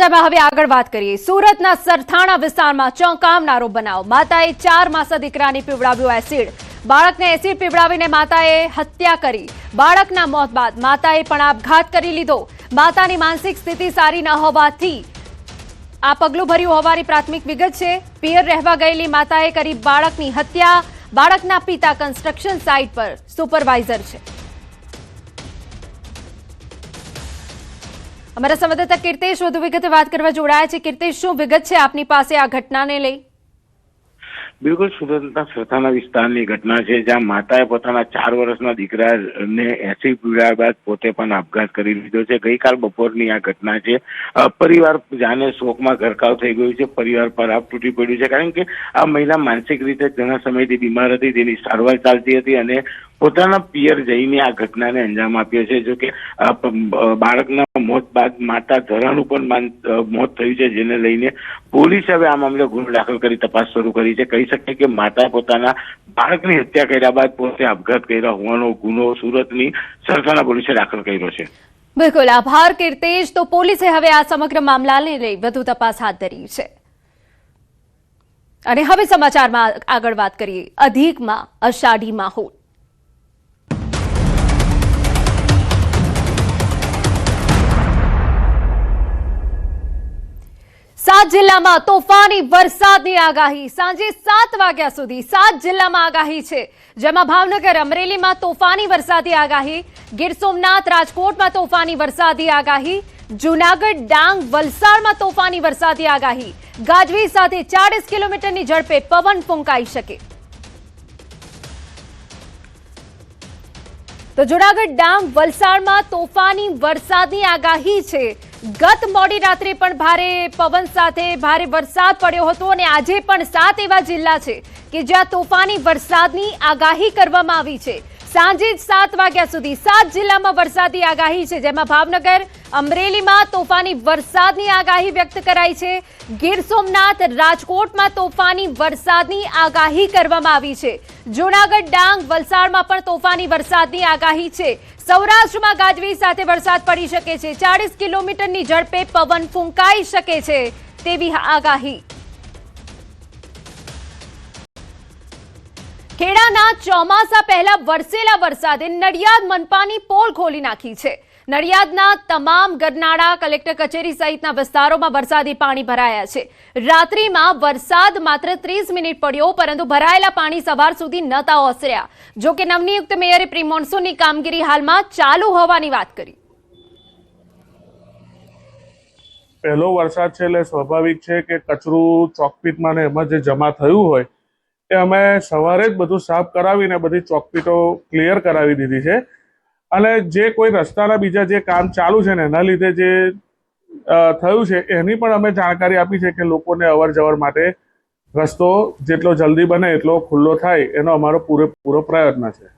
સમાચારમાં હવે આગળ વાત કરીએ। સુરતના સરથાણા વિસ્તારમાં ચોંકાવનારો બનાવ। માતાએ 4 માસના દીકરાને પીવડાવ્યો એસિડ। બાળકને એસિડ પીવડાવીને માતાએ હત્યા કરી। બાળકના મોત બાદ માતાએ પણ આપઘાત કરી લીધો। માતાની માનસિક સ્થિતિ સારી ન હોવાથી આ પગલું ભર્યું હોવાની પ્રાથમિક વિગત છે। પિયર રહેવા ગયેલી માતાએ કરી બાળકની હત્યા। બાળકના પિતા કન્સ્ટ્રક્શન સાઇટ પર સુપરવાઇઝર છે। અમારા સંવાદદાતા કીર્તેશ વધુ વિગતે વાત કરવા જોડાયા છે। કીર્તેશ, શું વિગત છે આપની પાસે આ ઘટનાને લઈ? બિલકુલ, સુરતના સરથાણા વિસ્તારની ઘટના છે, જ્યાં માતાએ પોતાના 4 વર્ષના દીકરાને એસિડ પીવડાવ્યા બાદ પોતે પણ આપઘાત કરી લીધો છે। ગઈકાલ બપોરની આ ઘટના છે। પરિવાર જાણે શોકમાં ગરકાવ થઈ ગયું છે। પરિવાર પર આપ તૂટી પડ્યું છે, કારણ કે આ મહિલા માનસિક રીતે ઘણા સમયથી બીમાર હતી, તેની સારવાર ચાલતી હતી અને પોતાના પિયર જઈને આ ઘટનાને અંજામ આપ્યો છે। જો કે બાળકના મોત બાદ માતા ધરાનું પણ મોત થયું છે, જેને લઈને પોલીસે હવે આ મામલે ગુનો દાખલ કરી તપાસ શરૂ કરી છે। કહી શકાય કે માતાએ પોતાના બાળકની હત્યા કર્યા બાદ પોતે આપઘાત કર્યા હોવાનો ગુનો સુરતની સરથાણા પોલીસે દાખલ કર્યો છે। બિલકુલ, આભાર કીર્તેશ। તો પોલીસે હવે આ સમગ્ર મામલાને લઈ વધુ તપાસ હાથ ધરી છે। અને હવે સમાચારમાં આગળ વાત કરીએ। અધિકમાં અષાઢી માહોલ। 7 જિલ્લામાં તોફાની વરસાદની આગાહી। સાંજે 7 વાગ્યા સુધી 7 જિલ્લામાં આગાહી છે, જેમાં ભાવનગર, અમરેલીમાં તોફાની વરસાદી આગાહી, ગીર સોમનાથ, રાજકોટમાં તોફાની વરસાદી આગાહી, જૂનાગઢ, ડાંગ, વલસાડમાં તોફાની વરસાદી આગાહી। ગાજવીજ સાથે 40 કિલોમીટરની ઝડપે પવન ફૂંકાઈ શકે। તો જૂનાગઢ, ડાંગ, વલસાડમાં તોફાની વરસાદની આગાહી છે। ગત મોડી રાત્રે પણ ભારે પવન સાથે ભારે વરસાદ પડ્યો હતો અને આજે પણ 7 એવા જિલ્લા છે કે જ્યાં તોફાની વરસાદની આગાહી કરવામાં આવી છે। સાંજે 7 વાગ્યા સુધી 7 જિલ્લામાં વરસાદની આગાહી છે, જેમાં ભાવનગર, અમરેલીમાં તોફાની વરસાદની આગાહી વ્યક્ત કરાઈ છે। ગીર સોમનાથ, રાજકોટમાં તોફાની વરસાદની આગાહી કરવામાં આવી છે। જૂનાગઢ, ડાંગ, વલસાડમાં પણ તોફાની વરસાદની આગાહી છે। સૌરાષ્ટ્રમાં ગાજવીજ સાથે વરસાદ પડી શકે છે। 40 કિલોમીટરની ઝડપે પવન ફૂંકાઈ શકે છે તેવી આગાહી। ખેડાના ચોમાસા પહેલા વરસેલા વરસાદે નડિયાદ મનપાની પોલ ખોલી નાખી છે। નડિયાદના તમામ ગરનાળા, કલેક્ટર કચેરી સહિતના વિસ્તારોમાં વરસાદી પાણી ભરાયા છે। રાત્રિમાં વરસાદ માત્ર 30 મિનિટ પડ્યો, પરંતુ ભરાયેલા પાણી સવાર સુધી નહોતા ઓસર્યા। જો કે નવનિયુક્ત મેયરે પ્રી મોન્સૂનની કામગીરી હાલમાં ચાલુ હોવાની વાત કરી। પહેલો વરસાદ છે એટલે સ્વાભાવિક છે કે કચરું ચોકપીટમાં ને એમાં જે જમા થયું હોય એ અમે સવારે જ બધું સાફ કરાવીને બધી ચોકપીટો ક્લિયર કરાવી દીધી છે। અને જે કોઈ રસ્તાના બીજા જે કામ ચાલુ છે ને એના લીધે જે થયું છે એની પણ અમે જાણકારી આપી છે કે લોકોને અવર જવર માટે રસ્તો જેટલો જલ્દી બને એટલો ખુલ્લો થાય એનો અમારો પૂરેપૂરો પ્રયત્ન છે।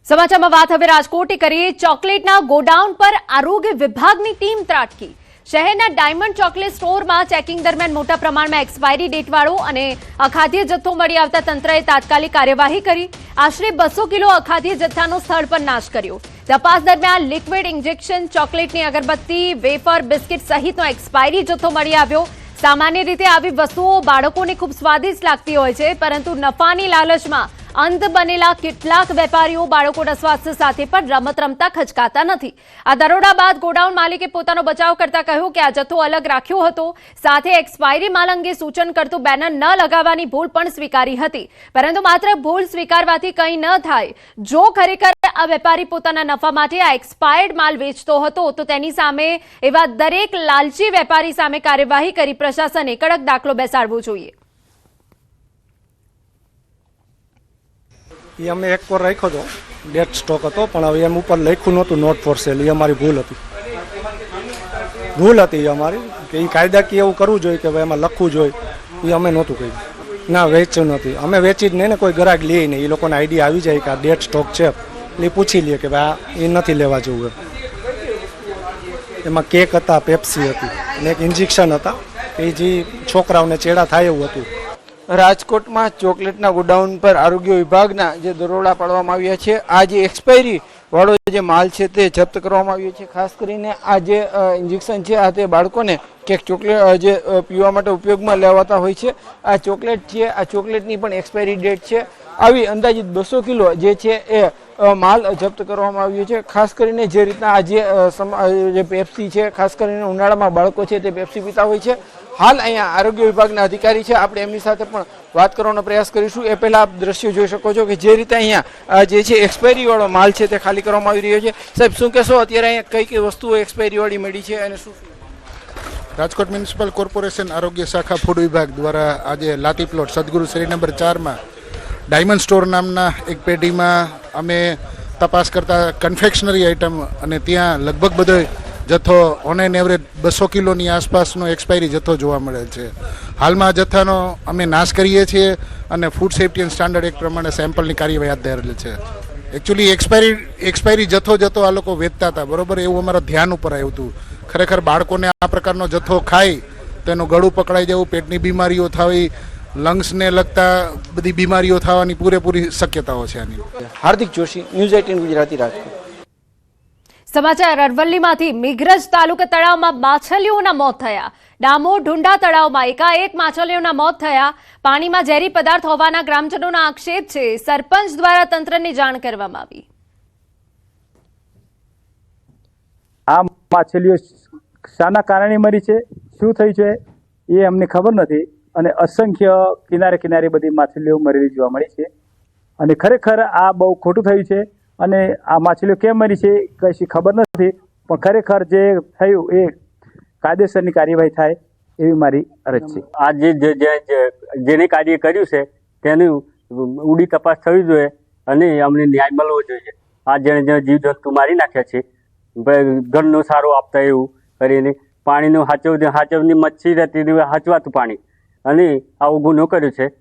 સમાચારમાં વાત હવે રાજકોટની કરીએ। ચોકલેટના ગોડાઉન પર આરોગ્ય વિભાગની ટીમ ત્રાટકી। શહેરના ડાયમંડ ચોકલેટ સ્ટોરમાં ચેકિંગ દરમિયાન મોટા પ્રમાણમાં એક્સપાયરી ડેટવાળો અને અખાદ્ય જથ્થો મળી આવતા તંત્રએ તાત્કાલિક કાર્યવાહી કરી। આશરે 200 કિલો અખાદ્ય જથ્થાનો સ્થળ પર નાશ કર્યો। તપાસ દરમિયાન લિક્વિડ ઇન્જેક્શન, ચોકલેટની અગરબત્તી, વેફર, બિસ્કિટ સહિતનો એક્સપાયરી જથ્થો મળી આવ્યો। સામાન્ય રીતે આવી વસ્તુઓ બાળકોને ખૂબ સ્વાદિષ્ટ લાગતી હોય છે, પરંતુ નફાની લાલચમાં અંધ બનેલા કેટલાક વેપારીઓ બાળકોના સ્વાસ્થ્ય સાથે પણ રમત રમતા ખચકાતા નથી। આ દરોડા બાદ ગોડાઉન માલિકે પોતાનો બચાવ કરતા કહ્યું કે આ જથ્થો અલગ રાખ્યો હતો, સાથે એક્સપાયરી માલ અંગે સૂચન કરતું બેનર ન લગાવવાની ભૂલ પણ સ્વીકારી હતી। પરંતુ માત્ર ભૂલ સ્વીકારવાથી કંઈ ન થાય। જો ખરેખર આ વેપારી પોતાના નફા માટે આ એક્સપાયર્ડ માલ વેચતો હતો તો તેની સામે એવા દરેક લાલચી વેપારી સામે કાર્યવાહી કરી પ્રશાસને કડક દાખલો બેસાડવો જોઈએ। એ અમે એક પર રાખ્યો હતો, ડેટ સ્ટોક હતો, પણ હવે એમ ઉપર લખ્યું નહોતું નોટ ફોર સેલ। એ અમારી ભૂલ હતી અમારી કે એ કાયદાકીય એવું કરવું જોઈએ કે ભાઈ એમાં લખવું જોઈએ, એ અમે નહોતું કહ્યું। ના, વેચ્યું નથી, અમે વેચી જ નહીં ને, કોઈ ગ્રાહક લે નહીં। એ લોકોને આઈડિયા આવી જાય કે આ ડેટ સ્ટોક છે એટલે એ પૂછી લે કે ભાઈ એ નથી લેવા જેવું। એમાં કેક હતા, પેપ્સી હતી અને એક ઇન્જેક્શન હતા એ જે છોકરાઓને ચેડા થાય એવું હતું। રાજકોટમાં ચોકલેટના ગોડાઉન પર આરોગ્ય વિભાગના જે દરોડા પાડવામાં આવ્યા છે, આ જે એક્સપાયરી વાળો જે માલ છે તે જપ્ત કરવામાં આવ્યો છે. ખાસ કરીને આ જે ઇન્જેક્શન છે આ તે બાળકોને કેક ચોકલેટ જે પીવા માટે ઉપયોગમાં લેવાતા હોય છે. આ ચોકલેટ છે, આ ચોકલેટની પણ એક્સપાયરી ડેટ છે. આવી અંદાજિત 200 કિલો જે છે એ માલ જપ્ત કરવામાં આવ્યો છે. ખાસ કરીને જે રીતના આ જે પેપ્સી છે, ખાસ કરીને ઉનાળામાં બાળકો છે તે પેપ્સી પીતા હોય છે. હાલ અહીંયા આરોગ્ય વિભાગના અધિકારી છે, આપણે એમની સાથે પણ વાત કરવાનો પ્રયાસ કરીશું. એ પહેલા આપ દ્રશ્યો જોઈ શકો છો કે જે રીતે અહીંયા જે છે એક્સપાયરી વાળો માલ છે તે ખાલી કરવામાં આવી રહ્યો છે. સાહેબ, શું કહેશો, અત્યારે અહીંયા કઈ કઈ વસ્તુઓ એક્સપાયરી વાળી મળી છે અને શું? રાજકોટ મ્યુનિસિપલ કોર્પોરેશન આરોગ્ય શાખા ફૂડ વિભાગ દ્વારા આજે લાતી પ્લોટ સદગુરુ શ્રી નંબર 4માં ડાયમંડ સ્ટોર નામના એક પેઢીમાં અમે તપાસ કરતા કન્ફેક્શનરી આઇટમ, અને ત્યાં લગભગ બધો જથ્થો ઓન એન એવરેજ 200 કિલોની આસપાસનો એક્સપાયરી જથ્થો જોવા મળે છે. હાલમાં જથ્થાનો અમે નાશ કરીએ છીએ અને food safety and standard act પ્રમાણે સેમ્પલની કાર્યવાહી હાથ ધરેલી છે. એકચ્યુઅલી એક્સપાયરી જથ્થો આ લોકો વેચતા હતા, બરોબર, એવું અમારા ધ્યાન ઉપર આવ્યું હતું. ખરેખર બાળકોને આ પ્રકારનો જથ્થો ખાય તો એનું ગળું પકડાઈ જવું, પેટની બીમારીઓ થવી, લંગ્સને લગતા બધી બીમારીઓ થવાની પૂરેપૂરી શક્યતાઓ છે આની. હાર્દિક જોશી, ન્યૂઝ 18 ગુજરાતી, રાજકોટ. સમાચાર અરવલ્લીમાંથી મેઘરજ તાલુકા તળાવમાં માછલીઓના મોત થયા. ડામોર ઢુંડા તળાવમાં એકાએક માછલીઓના મોત થયા. પાણીમાં ઝેરી પદાર્થ હોવાના ગ્રામજનોના આક્ષેપ છે. સરપંચ દ્વારા તંત્રને જાણ કરવામાં આવી. આ માછલીઓ શાના કારણે મરી છે, શું થયું છે એ અમને ખબર નથી, અને અસંખ્ય કિનારે બધી માછલીઓ મરેલી જોવા મળી છે. અને ખરેખર આ બહુ ખોટું થયું છે, અને આ માછલીઓ કેમ મરી છે કશી ખબર નથી, પણ ખરેખર જે થયું એ કાયદેસરની કાર્યવાહી થાય એવી મારી અરજ છે. આ જેને કાર્ય કર્યું છે તેની ઊંડી તપાસ થવી જોઈએ અને અમને ન્યાય મળવો જોઈએ. આ જેણે જીવજંતુ મારી નાખ્યા છે, ઘરનો સારો આપતા એવું કરીને પાણીનું હાચવની મચ્છી રહેતી હાચવાતું પાણી, અને આવો ગુનો કર્યો છે.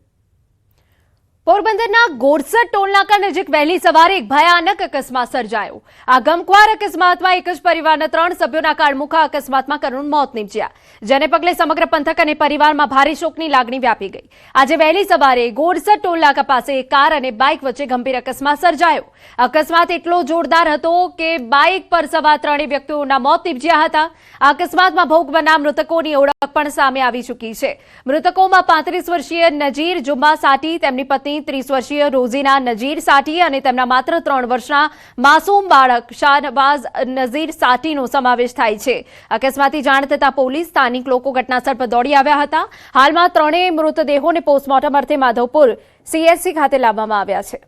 પોરબંદરના ગોરસદ ટોલનાકા નજીક વહેલી સવારે એક ભયાનક અકસ્માત સર્જાયો. આ ગમખ્વાર અકસ્માતમાં એક જ પરિવારના 3 સભ્યોના કાળમુખા અકસ્માતમાં કરુણ મોત નીપજ્યા, જેને પગલે સમગ્ર પંથક અને પરિવારમાં ભારે શોકની લાગણી વ્યાપી ગઈ. આજે વહેલી સવારે ગોરસદ ટોલનાકા પાસે એક કાર અને બાઇક વચ્ચે ગંભીર અકસ્માત સર્જાયો. અકસ્માત એટલો જોરદાર હતો કે બાઇક પર સવાર 3 વ્યક્તિઓના મોત નીપજ્યા હતા. આ અકસ્માતમાં ભોગ બનનાર મૃતકોની ઓળખ પણ સામે આવી ચૂકી છે. મૃતકોમાં 35 વર્ષીય નજીર જુમ્મા સાટી, તેમની પત્ની 30 વર્ષીય રોઝીના નજીર સાટી અને તેમના માત્ર 3 વર્ષના માસૂમ બાળક શાહનવાઝ નઝીર સાટીનો સમાવેશ થાય છે. અકસ્માતની જાણ થતાં પોલીસ, સ્થાનિક લોકો ઘટનાસ્થળ પર દોડી આવ્યા હતા. હાલમાં ત્રણેય મૃતદેહોને પોસ્ટમોર્ટમ અર્થે માધવપુર CHC ખાતે લાવવામાં આવ્યા છે.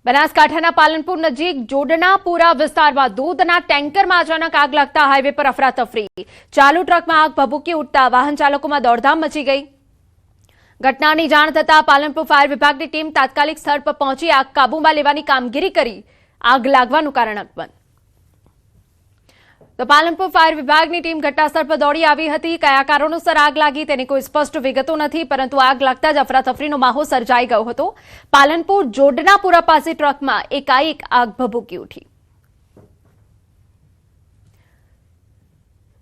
બનાસકાંઠાના પાલનપુર નજીક જોડનાપુરા વિસ્તારમાં દૂધના ટેન્કરમાં અચાનક આગ લાગતા હાઈવે પર અફરાતફરી. ચાલુ ટ્રકમાં આગ ભભૂકી ઉઠતા વાહન ચાલકોમાં દોડધામ મચી ગઈ. ઘટનાની જાણ થતાં પાલનપુર ફાયર વિભાગની ટીમ તાત્કાલિક સ્થળ પર પહોંચી આગ કાબૂમાં લેવાની કામગીરી કરી. આગ લાગવાનું કારણ અકબંધ. તો પાલનપુર ફાયર વિભાગની ટીમ ઘટનાસ્થળ પર દોડી આવી હતી. કયા કારણોસર આગ લાગી તેની કોઈ સ્પષ્ટ વિગતો નથી, પરંતુ આગ લાગતા જ અફરાતફરીનો માહોલ સર્જાઈ ગયો હતો. પાલનપુર જોડનાપુરા પાસે ટ્રકમાં એકાએક આગ ભભૂકી ઉઠી.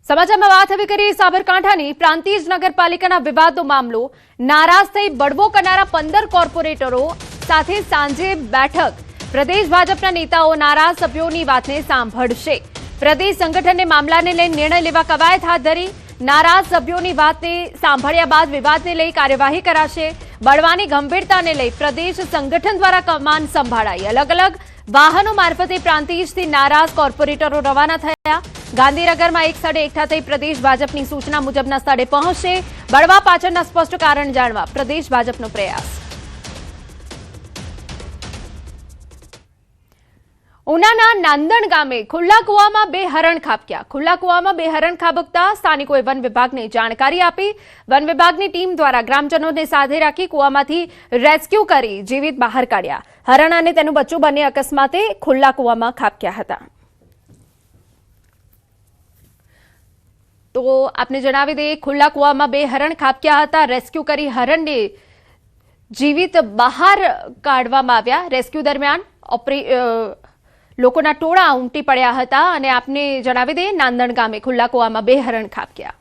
સમાચારમાં વાત હવે કરીએ સાબરકાંઠાની પ્રાંતિજ નગરપાલિકાના વિવાદનો મામલો. નારાજ થઈ બળવો કરનારા 15 કોર્પોરેટરો સાથે સાંજે બેઠક. પ્રદેશ ભાજપના નેતાઓ નારાજ સભ્યોની વાતને સાંભળશે. પ્રદેશ સંગઠનને મામલાને લઈ નિર્ણય લેવા કવાયત હાથ ધરી. નારાજ સભ્યોની વાતને સાંભળ્યા બાદ વિવાદને લઈ કાર્યવાહી કરાશે. બળવાની ગંભીરતાને લઈ પ્રદેશ સંગઠન દ્વારા કમાન સંભાળાઈ. અલગ અલગ વાહનો મારફતે પ્રાંતિજથી નારાજ કોર્પોરેટરો રવાના થયા. ગાંધીનગરમાં એક સ્થળે એકઠા થઈ પ્રદેશ ભાજપની સૂચના મુજબના સ્થળે પહોંચશે. બળવા પાછળના સ્પષ્ટ કારણ જાણવા પ્રદેશ ભાજપનો પ્રયાસ. ઉનાના નાંદણ ગામે ખુલ્લા કુવામાં 2 હરણ ખાબક્યા. ખુલ્લા કુવામાં 2 હરણ ખાબકતા સ્થાનિકોએ વન વિભાગને જાણકારી આપી. વન વિભાગની ટીમ દ્વારા ગ્રામજનોને સાથે રાખી કુવામાંથી રેસ્ક્યુ કરી જીવિત બહાર કાઢ્યા. હરણ અને તેનું બચ્ચું બંને અકસ્માતે ખુલ્લા કુવામાં ખાબક્યા હતા. તો આપને જણાવી દઈએ, ખુલ્લા કુવામાં 2 હરણ ખાબક્યા હતા. રેસ્ક્યુ કરી હરણને જીવિત બહાર કાઢવામાં આવ્યા. રેસ્ક્યુ દરમિયાન લોકોના ટોળા ઉમટી પડ્યા હતા. અને આપને જણાવી દઈએ, નાંદણ ગામે ખુલ્લા કુવામાં 2 હરણ ખાબક્યા.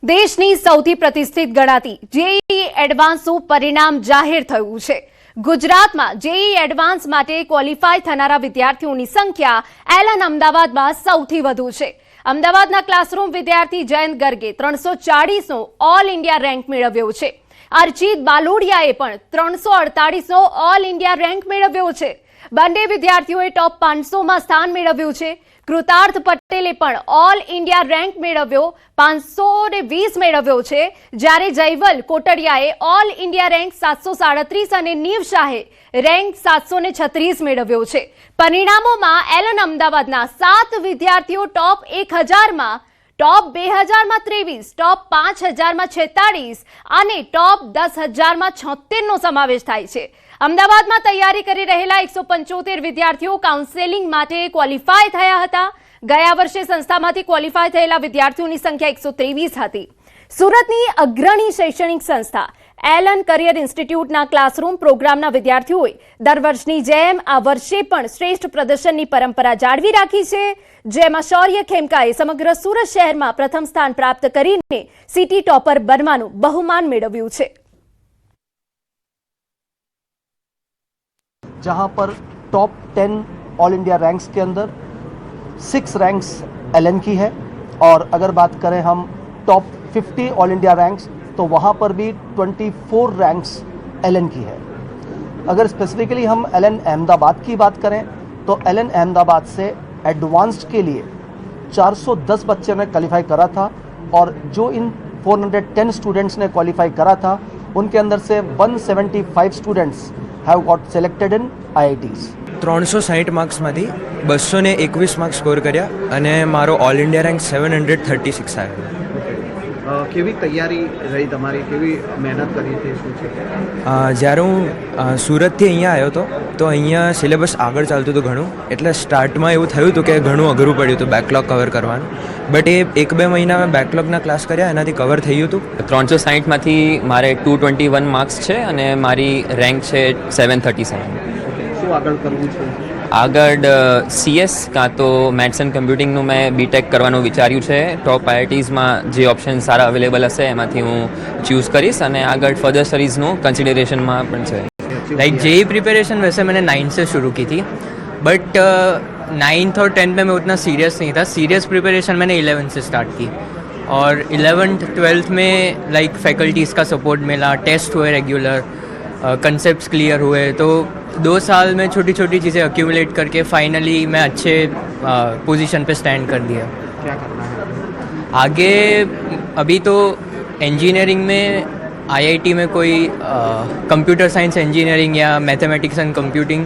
દેશની સૌથી પ્રતિષ્ઠિત ગણાતી જેઈઈ એડવાન્સનું પરિણામ જાહેર થયું છે. ગુજરાતમાં જેઈઈ એડવાન્સ માટે ક્વોલિફાય થનારા વિદ્યાર્થીઓની સંખ્યા એલન અમદાવાદમાં સૌથી વધુ છે. અમદાવાદના ક્લાસરૂમ વિદ્યાર્થી જયંત ગર્ગે 340નો ઓલ ઇન્ડિયા રેન્ક મેળવ્યો છે. અર્ચિત બાલોડિયાએ પણ 348નો ઓલ ઇન્ડિયા રેન્ક મેળવ્યો છે. બંને વિદ્યાર્થીઓએ ટોપ 500માં સ્થાન મેળવ્યું છે. કૃતાર્થ પટેલે પણ ઓલ ઇન્ડિયા રેન્ક મેળવ્યો 520 મેળવ્યો છે, જ્યારે જયવલ કોટડિયાએ ઓલ ઇન્ડિયા રેન્ક 737 અને નીવ શાહે રેન્ક 736 મેળવ્યો છે. પરિણામોમાં એલન અમદાવાદના 7 વિદ્યાર્થીઓ ટોપ 1000માં, ટોપ 2000માં 23, ટોપ 5000માં 46 અને ટોપ 10000માં 76નો સમાવેશ થાય છે. અમદાવાદમાં તૈયારી કરી રહેલા 175 વિદ્યાર્થીઓ કાઉન્સેલિંગ માટે ક્વોલિફાય થયા હતા. ગયા વર્ષે સંસ્થામાંથી ક્વોલિફાય થયેલા વિદ્યાર્થીઓની સંખ્યા 123 હતી. સુરતની અગ્રણી શૈક્ષણિક સંસ્થા એલન કરિયર ઇન્સ્ટિટ્યૂટના ક્લાસરૂમ પ્રોગ્રામના વિદ્યાર્થીઓએ દર વર્ષની જેમ આ વર્ષે પણ શ્રેષ્ઠ પ્રદર્શનની પરંપરા જાળવી રાખી છે, જેમાં શૌર્ય ખેમકાએ સમગ્ર સુરત શહેરમાં પ્રથમ સ્થાન પ્રાપ્ત કરીને સિટી ટોપર બનવાનું બહુમાન મેળવ્યું છે. जहां पर टॉप 10 ऑल इंडिया रैंक्स के अंदर 6 रैंक्स एलएन की है, और अगर बात करें हम टॉप 50 ऑल इंडिया रैंक्स तो वहां पर भी 24 रैंक्स एलएन की है. अगर स्पेसिफिकली हम एलएन अहमदाबाद की बात करें तो एलएन अहमदाबाद से एडवांस्ड के लिए 410 बच्चे ने क्वालिफाई करा था, और जो इन 410 स्टूडेंट्स ने क्वालिफाई करा था उनके अंदर से 175 students have got selected in IITs. 360 માર્ક્સમાંથી 221 marks score કર્યા અને મારો ઓલ ઇન્ડિયા રેન્ક 736 આવ્યો. કેવી તૈયારી રહી તમારી, કેવી મહેનત કરી હતી, શું છે? જ્યારે હું સુરતથી અહીંયા આવ્યો હતો તો અહીંયા સિલેબસ આગળ ચાલતું હતું ઘણું, એટલે સ્ટાર્ટમાં એવું થયું હતું કે ઘણું અઘરું પડ્યું હતું બેકલોગ કવર કરવાનું, બટ એ 1-2 મહિના મેં બેકલોગના ક્લાસ કર્યા, એનાથી કવર થઈ ગયું હતું. 360માંથી મારે 221 માર્ક્સ છે અને મારી રેન્ક છે 737. શું આગળ કરવું છે? આગળ CS કાં તો મેથ્સ એન્ડ કમ્પ્યુટિંગનું મેં બીટેક કરવાનું વિચાર્યું છે. ટોપ આઈઆઈટીઝમાં જે ઓપ્શન સારા અવેલેબલ હશે એમાંથી હું ચૂઝ કરીશ, અને આગળ फर्दर स्टडीज़નું कंसिडरेशन में है. लाइक जेई प्रिपरेशन वैसे मैंने 9 से शुरू की थी, बट 9th और 10th में मैं उतना सीरियस नहीं था. सीरियस प्रिपरेशन मैंने 11th से स्टार्ट की, और 11th 12th में लाइक फैकल्टीज़ का सपोर्ट मिला, टेस्ट हुए रेगुलर, कंसेप्ट्स क्लियर हुए, तो 2 साल में छोटी छोटी चीज़ें अक्यूमुलेट करके फाइनली मैं अच्छे पोजीशन पे स्टैंड कर दिया. क्या करना है आगे? अभी तो इंजीनियरिंग में आईआईटी में कोई कंप्यूटर साइंस इंजीनियरिंग या मैथमेटिक्स एंड कंप्यूटिंग.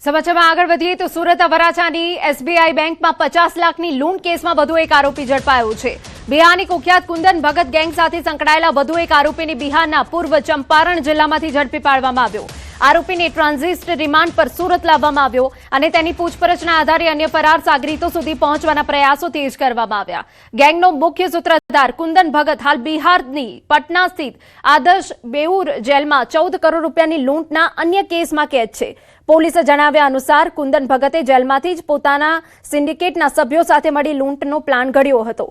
સમાચારમાં આગળ વધીએ તો સુરત વરાછાની એસબીઆઈ બેંકમાં 50 લાખની લૂંટ કેસમાં વધુ એક આરોપી ઝડપાયો છે. બિહારની કુખ્યાત કુંદન ભગત ગેંગ સાથે સંકળાયેલા વધુ એક આરોપીને બિહારના પૂર્વ ચંપારણ જિલ્લામાંથી ઝડપી પાડવામાં આવ્યો. આરોપીને ટ્રાન્ઝિટ રિમાન્ડ પર સુરત લાવવામાં આવ્યો અને તેની પૂછપરછના આધારે અન્ય ફરાર સાગરીતો સુધી પહોંચવાના પ્રયાસો તેજ કરવામાં આવ્યા. ગેંગનો મુખ્ય સૂત્રધાર કુંદન ભગત હાલ બિહારની પટના સ્થિત આદર્શ બેઉર જેલમાં 14 કરોડ રૂપિયાની લૂંટના અન્ય કેસમાં કેદ છે. પોલીસે જણાવ્યા અનુસાર કુંદન ભગતે જેલમાંથી જ પોતાના સિન્ડિકેટના સભ્યો સાથે મળી લૂંટનો પ્લાન ઘડ્યો હતો.